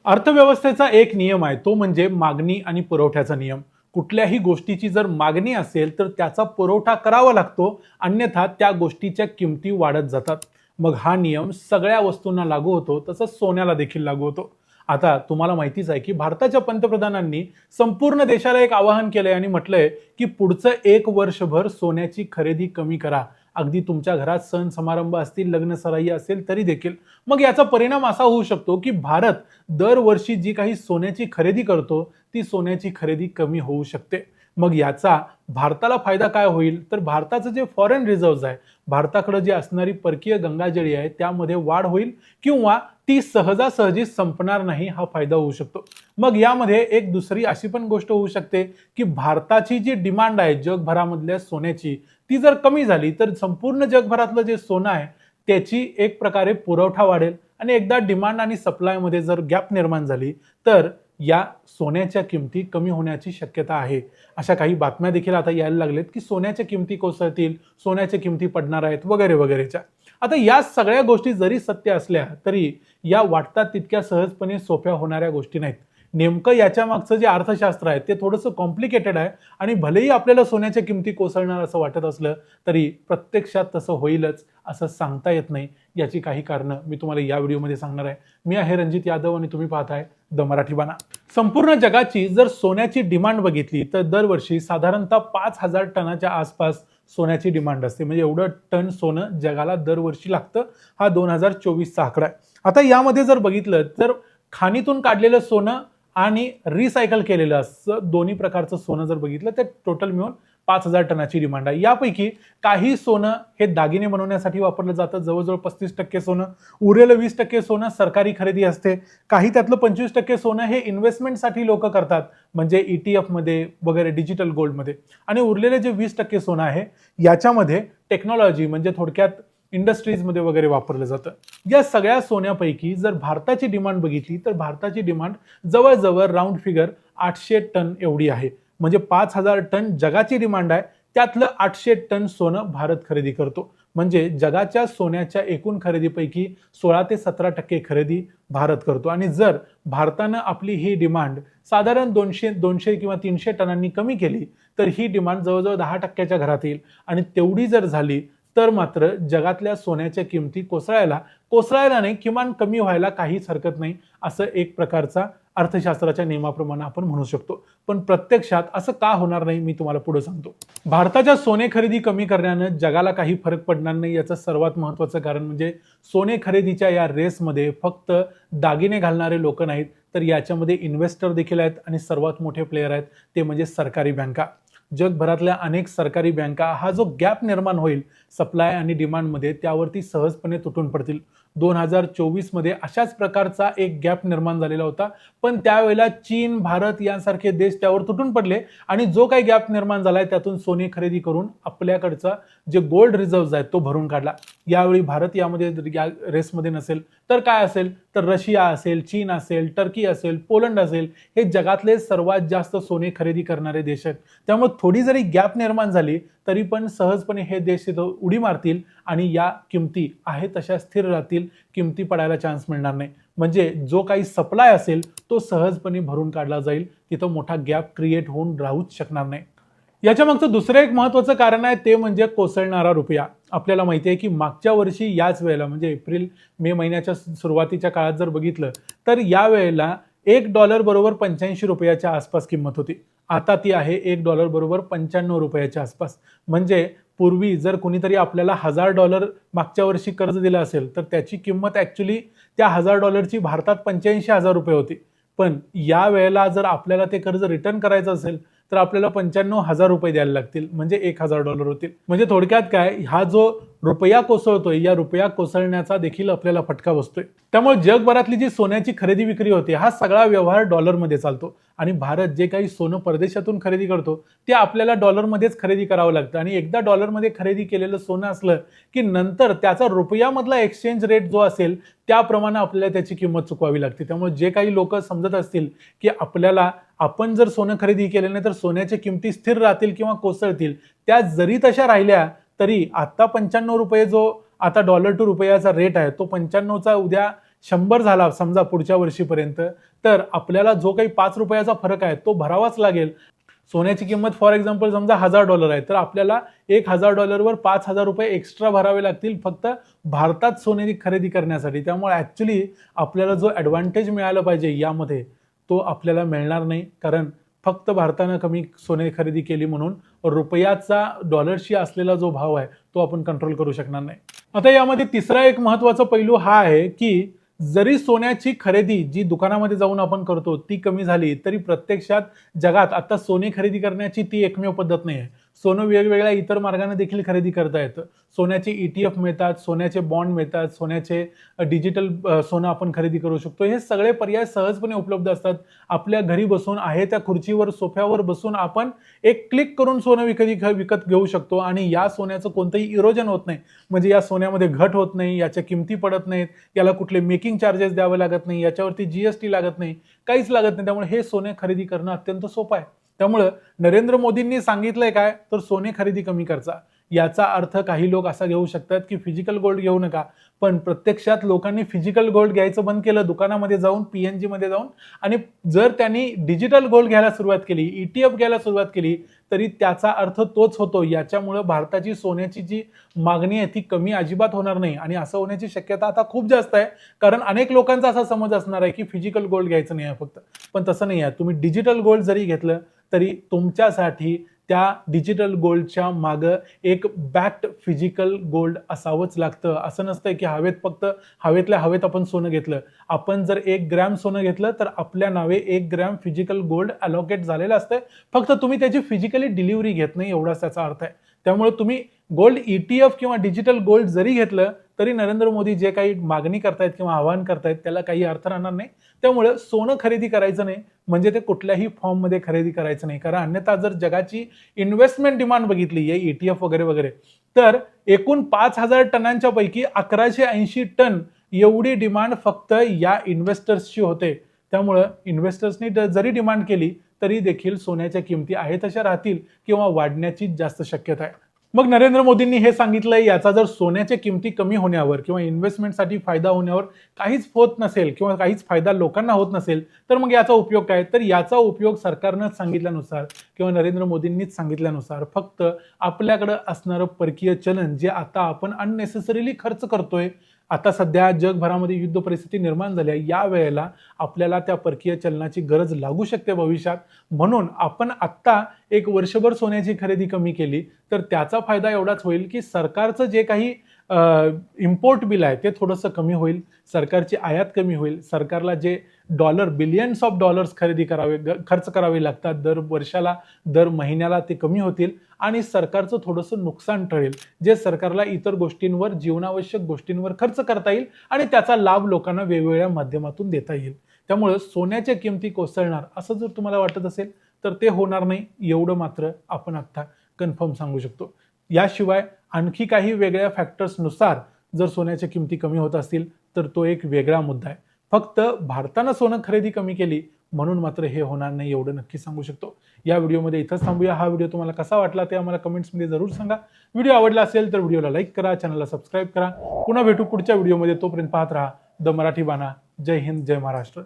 अर्थव्यवस्थेचा एक नियम आहे, तो म्हणजे मागणी आणि पुरवठ्याचा नियम. कुठल्याही गोष्टीची जर मागणी असेल तर त्याचा पुरवठा करावा लागतो, अन्यथा त्या गोष्टीच्या किमती वाढत जातात. मग हा नियम सगळ्या वस्तूंना लागू होतो, तसंच सोन्याला देखील लागू होतो. आता तुम्हाला माहितीच आहे की भारताच्या पंतप्रधानांनी संपूर्ण देशाला एक आवाहन केलंय आणि म्हटलंय की पुढचं एक वर्षभर सोन्याची खरेदी कमी करा. अगदी तुमच्या घरात सण समारंभ असतील, लग्न सराई असेल तरी देखील. मग याचा परिणाम असा होऊ शकतो की भारत दरवर्षी जी काही सोन्याची खरेदी करतो ती सोन्याची खरेदी कमी होऊ शकते. मग याचा भारताला फायदा काय होईल, तर भारताचं जे फॉरेन रिझर्व्ह आहे, भारताकडे जी असणारी परकीय गंगाजळी आहे त्यामध्ये वाढ होईल किंवा ती सहजासहजी संपणार नाही, हा फायदा होऊ शकतो. मग यामध्ये एक दुसरी अशी पण गोष्ट होऊ शकते की भारताची जी डिमांड आहे जगभरामधल्या सोन्याची, ती जर कमी झाली तर संपूर्ण जगभरातलं जे सोनं आहे त्याची एक प्रकारे पुरवठा वाढेल आणि एकदा डिमांड आणि सप्लायमध्ये जर गॅप निर्माण झाली तर या सोन्याच्या किमती कमी होण्याची शक्यता आहे. अशा काही बातम्या देखील आता यायला लागलेत की सोन्याच्या किमती कोसळतील, सोन्याच्या किमती पडणार आहेत वगैरे वगैरेच्या. आता या सगळ्या गोष्टी जरी सत्य असल्या तरी या वाटतात तितक्या सहजपणे सोप्या होणाऱ्या गोष्टी नाहीत. नेमकं याच्या मागचं जे अर्थशास्त्र आहे ते थोडंसं कॉम्प्लिकेटेड आहे आणि भलेही आपल्याला सोन्याच्या किमती कोसळणार असं वाटत असलं तरी प्रत्यक्षात तसं होईलच असं सांगता येत नाही. याची काही कारणं मी तुम्हाला या व्हिडिओमध्ये सांगणार आहे. मी आहे रणजित यादव आणि तुम्ही पाहताय द मराठी बाणा. संपूर्ण जगाची जर सोन्याची डिमांड बघितली तर दरवर्षी साधारणतः 5,000 टनाच्या आसपास सोन्याची डिमांड असते. म्हणजे एवढं टन सोनं जगाला दरवर्षी लागतं. हा 2024चा आकडा आहे. आता यामध्ये जर बघितलं तर खाणीतून काढलेलं सोनं आणि रिसायकल केलेलं असं दोन्ही प्रकारचं सोनं जर बघितलं तर टोटल मिळून 5,000 टनाची डिमांड आहे. यापैकी काही सोनं हे दागिने बनवण्यासाठी वापरलं जातं, जवळजवळ 35% सोनं. उरलेलं 20% सोनं सरकारी खरेदी असते. काही त्यातलं 25% सोनं हे इन्व्हेस्टमेंटसाठी लोक करतात, म्हणजे ETF मध्ये वगैरे डिजिटल गोल्डमध्ये. आणि उरलेले जे 20% सोनं आहे याच्यामध्ये टेक्नॉलॉजी म्हणजे थोडक्यात इंडस्ट्रीजमध्ये वगैरे वापरलं जातं. या सगळ्या सोन्यापैकी जर भारताची डिमांड बघितली तर भारताची डिमांड जवळजवळ राऊंड फिगर 800 टन एवढी आहे. म्हणजे 5,000 टन जगाची डिमांड आहे, त्यातलं 800 टन सोनं भारत खरेदी करतो. म्हणजे जगाच्या सोन्याच्या एकूण खरेदीपैकी 16 ते 17% खरेदी भारत करतो. आणि जर भारतानं आपली ही डिमांड साधारण 200 किंवा 300 टनांनी कमी केली तर ही डिमांड जवळजवळ 10%च्या घरात येईल. आणि तेवढी जर झाली तर मात्र जगातल्या सोन्याच्या किमती कोसळायला नाही, किमान कमी व्हायला काहीच हरकत नाही, असं एक प्रकारचा अर्थशास्त्राच्या नियमाप्रमाणे आपण म्हणू शकतो. पण प्रत्यक्षात असं का होणार नाही मी तुम्हाला पुढे सांगतो. भारताच्या सोने खरेदी कमी करण्यानं जगाला काही फरक पडणार नाही याचं सर्वात महत्त्वाचं कारण म्हणजे सोने खरेदीच्या या रेसमध्ये फक्त दागिने घालणारे लोक नाहीत, तर याच्यामध्ये इन्व्हेस्टर देखील आहेत आणि सर्वात मोठे प्लेयर आहेत ते म्हणजे सरकारी बँका. जगभरातल्या अनेक सरकारी बँका हा जो गॅप निर्माण होईल सप्लाय आणि डिमांडमध्ये त्यावरती सहजपणे तुटून पडतील. 2024 मध्ये अशाच प्रकारचा एक गॅप निर्माण झालेला होता, पण त्यावेळेला चीन, भारत यांसारखे देश त्यावर तुटून पडले आणि जो काही गॅप निर्माण झालाय त्यातून सोने खरेदी करून आपल्याकडचा जे गोल्ड रिझर्व्ह आहेत तो भरून काढला. यावेळी भारत यामध्ये रेसमध्ये नसेल तर काय असेल, तर रशिया असेल, चीन असेल, टर्की असेल, पोलंड असेल, हे जगातले सर्वात जास्त सोने खरेदी करणारे देश आहेत. त्यामुळे थोडी जरी गॅप निर्माण झाली तरी पण सहजपणे हे देश तिथं उडी मारतील आणि या किमती आहेत तशा स्थिर राहतील, किमती पडायला चान्स मिळणार नाही. म्हणजे जो काही सप्लाय असेल तो सहजपणे भरून काढला जाईल, तिथं मोठा गॅप क्रिएट होऊन राहूच शकणार नाही. याच्या मागचं दुसरं एक महत्त्वाचं कारण आहे ते म्हणजे कोसळणारा रुपया. आपल्याला माहिती आहे की मागच्या वर्षी याच वेळेला म्हणजे एप्रिल मे महिन्याच्या सुरुवातीच्या काळात जर बघितलं तर या वेळेला $1 बरोबर 85 रुपयाच्या आसपास किंमत होती. आता ती आहे $1 बरोबर 95 रुपयाच्या आसपास. म्हणजे पूर्वी जर कुणीतरी आपल्याला $1000 मागच्या वर्षी कर्ज दिलं असेल तर त्याची किंमत ऍक्च्युली त्या $1000ची भारतात 85,000 रुपये होती. पण या वेळेला जर आपल्याला ते कर्ज रिटर्न करायचं असेल तर आपल्याला 95,000 रुपये द्यायला लागतील, म्हणजे $1,000 होतील. म्हणजे थोडक्यात काय, हा जो रुपया कोसळतोय या रुपया कोसळण्याचा देखील आपल्याला फटका बसतोय. त्यामुळे जगभरातली जी सोन्याची खरेदी विक्री होते हा सगळा व्यवहार डॉलरमध्ये चालतो आणि भारत जे काही सोनं परदेशातून खरेदी करतो ते आपल्याला डॉलरमध्येच खरेदी करावं लागतं. आणि एकदा डॉलरमध्ये खरेदी केलेलं सोनं असलं की नंतर त्याचा रुपयामधला एक्सचेंज रेट जो असेल त्याप्रमाणे आपल्याला त्याची किंमत चुकवावी लागते. त्यामुळे जे काही लोक समजत असतील की आपण जर सोनं खरेदी केले नाही तर सोन्याच्या किमती स्थिर राहतील किंवा कोसळतील, त्या जरी तशा राहिल्या तरी आता 95 रुपये जो आता $टू रुपयाचा रेट आहे तो 95चा उद्या 100 झाला समजा पुढच्या वर्षीपर्यंत, तर आपल्याला जो काही ₹5 फरक आहे तो भरावाच लागेल. सोन्याची किंमत फॉर एक्झाम्पल समजा $1000 आहे, तर आपल्याला $1000वर ₹5000 एक्स्ट्रा भरावे लागतील फक्त भारतात सोने खरेदी करण्यासाठी. त्यामुळे ॲक्च्युली आपल्याला जो ॲडव्हान्टेज मिळाला पाहिजे यामध्ये तो आपल्याला मिळणार नाही, कारण फक्त भारतानं कमी सोने खरेदी केली म्हणून रुपयाचा डॉलरशी असलेला जो भाव आहे तो आपण कंट्रोल करू शकणार नाही. आता यामध्ये तिसरा एक महत्त्वाचा पैलू हा आहे की जरी सोन्याची खरेदी जी दुकानामध्ये जाऊन आपण करतो ती कमी झाली, तरी प्रत्यक्षात जगात आता सोने खरेदी करण्याची ती एकमेव पद्धत नाही आहे. सोनं वेगवेगळ्या इतर मार्गाने देखील खरेदी करता येतं. सोन्याचे ETF मिळतात, सोन्याचे बॉन्ड मिळतात, सोन्याचे डिजिटल सोनं आपण खरेदी करू शकतो. हे सगळे पर्याय सहजपणे उपलब्ध असतात. आपल्या घरी बसून आहे त्या खुर्चीवर, सोफ्यावर बसून आपण एक क्लिक करून सोनं विकत घेऊ शकतो आणि या सोन्याचं कोणतंही इरोजन होत नाही. म्हणजे या सोन्यामध्ये घट होत नाही, याच्या किमती पडत नाहीत, याला कुठले मेकिंग चार्जेस द्यावे लागत नाही, याच्यावरती GST लागत नाही, काहीच लागत नाही. त्यामुळे हे सोने खरेदी करणं अत्यंत सोपं आहे. त्यामुळं नरेंद्र मोदींनी सांगितलंय काय, तर सोने खरेदी कमी करचा. याचा अर्थ काही लोक असा घेऊ शकतात की फिजिकल गोल्ड घेऊ नका, पण प्रत्यक्षात लोकांनी फिजिकल गोल्ड घ्यायचं बंद केलं दुकानामध्ये जाऊन, PNG मध्ये जाऊन. आणि जर त्यांनी डिजिटल गोल्ड घ्यायला सुरुवात केली, ETF घ्यायला सुरुवात केली, तरी त्याचा अर्थ तोच होतो. याच्यामुळे भारताची सोन्याची जी मागणी आहे ती कमी अजिबात होणार नाही आणि असं होण्याची शक्यता आता खूप जास्त आहे. कारण अनेक लोकांचा असा समज असणार आहे की फिजिकल गोल्ड घ्यायचं नाही आहे फक्त, पण तसं नाही आहे. तुम्ही डिजिटल गोल्ड जरी घेतलं तरी तुमच्यासाठी त्या डिजिटल गोल्डच्या मागं एक बॅक्ड फिजिकल गोल्ड असावंच लागतं. असं नसतंय की फक्त हवेतल्या हवेत आपण सोनं घेतलं. आपण जर 1 ग्रॅम सोनं घेतलं तर आपल्या नावे 1 ग्रॅम फिजिकल गोल्ड अलोकेट झालेलं असतंय. फक्त तुम्ही त्याची फिजिकली डिलिव्हरी घेत नाही, एवढाच त्याचा अर्थ आहे. त्यामुळे तुम्ही गोल्ड ETF किंवा डिजिटल गोल्ड जरी घेतलं तरी नरेंद्र मोदी जे काही मागणी करतायत किंवा आवाहन करतायत त्याला काही अर्थ राहणार नाही. त्यामुळे सोनं खरेदी करायचं नाही म्हणजे ते कुठल्याही फॉर्ममध्ये खरेदी करायचं नाही. कारण अन्यथा जर जगाची इन्व्हेस्टमेंट डिमांड बघितली या ETF वगैरे वगैरे, तर एकूण 5000 टनांच्या पैकी 1180 टन एवढी डिमांड फक्त या इन्व्हेस्टर्सची होते. त्यामुळे इन्व्हेस्टर्सनी जरी डिमांड केली तरी देखील सोन्याच्या किमती आहे तशा राहतील किंवा वाढण्याची जास्त शक्यता आहे. मग नरेंद्र मोदींनी हे सांगितलंय, याचा जर सोन्याच्या किमती कमी होण्यावर किंवा इन्व्हेस्टमेंटसाठी फायदा होण्यावर काहीच होत नसेल किंवा काहीच फायदा लोकांना होत नसेल, तर मग याचा उपयोग काय? तर याचा उपयोग सरकारनंच सांगितल्यानुसार किंवा नरेंद्र मोदींनीच सांगितल्यानुसार फक्त आपल्याकडे असणारं परकीय चलन जे आता आपण अननेसेसरीली खर्च करतोय, आता सध्या जगभरामध्ये युद्ध परिस्थिती निर्माण झाली आहे, या वेळेला आपल्याला त्या परकीय चलनाची गरज लागू शकते भविष्यात. म्हणून आपण आत्ता एक वर्षभर सोन्याची खरेदी कमी केली तर त्याचा फायदा एवढाच होईल की सरकारचं जे काही इम्पोर्ट बिल आहे ते थोडंसं कमी होईल, सरकारची आयात कमी होईल, सरकारला जे बिलियन्स ऑफ डॉलर्स खर्च करावे लागतात दर वर्षाला, दर महिन्याला, ते कमी होतील आणि सरकारचं थोडंसं नुकसान टळेल, जे सरकारला इतर गोष्टींवर, जीवनावश्यक गोष्टींवर खर्च करता येईल आणि त्याचा लाभ लोकांना वेगवेगळ्या माध्यमातून देता येईल. त्यामुळे सोन्याच्या किमती कोसळणार असं जर तुम्हाला वाटत असेल तर ते होणार नाही, एवढं मात्र आपण आता कन्फर्म सांगू शकतो. याशिवाय आणखी काही वेगळ्या फॅक्टर्सनुसार जर सोन्याच्या किमती कमी होत असतील तर तो एक वेगळा मुद्दा आहे. फक्त भारतानं सोनं खरेदी कमी केली म्हणून मात्र हे होणार नाही, एवढं नक्की सांगू शकतो. या व्हिडिओमध्ये इथंच थांबूया. हा व्हिडिओ तुम्हाला कसा वाटला ते आम्हाला कमेंट्समध्ये जरूर सांगा. व्हिडिओ आवडला असेल तर व्हिडिओला लाईक करा, चॅनलला सबस्क्राईब करा. पुन्हा भेटू पुढच्या व्हिडिओमध्ये. तोपर्यंत पाहत राहा द मराठी बाणा. जय हिंद, जय महाराष्ट्र.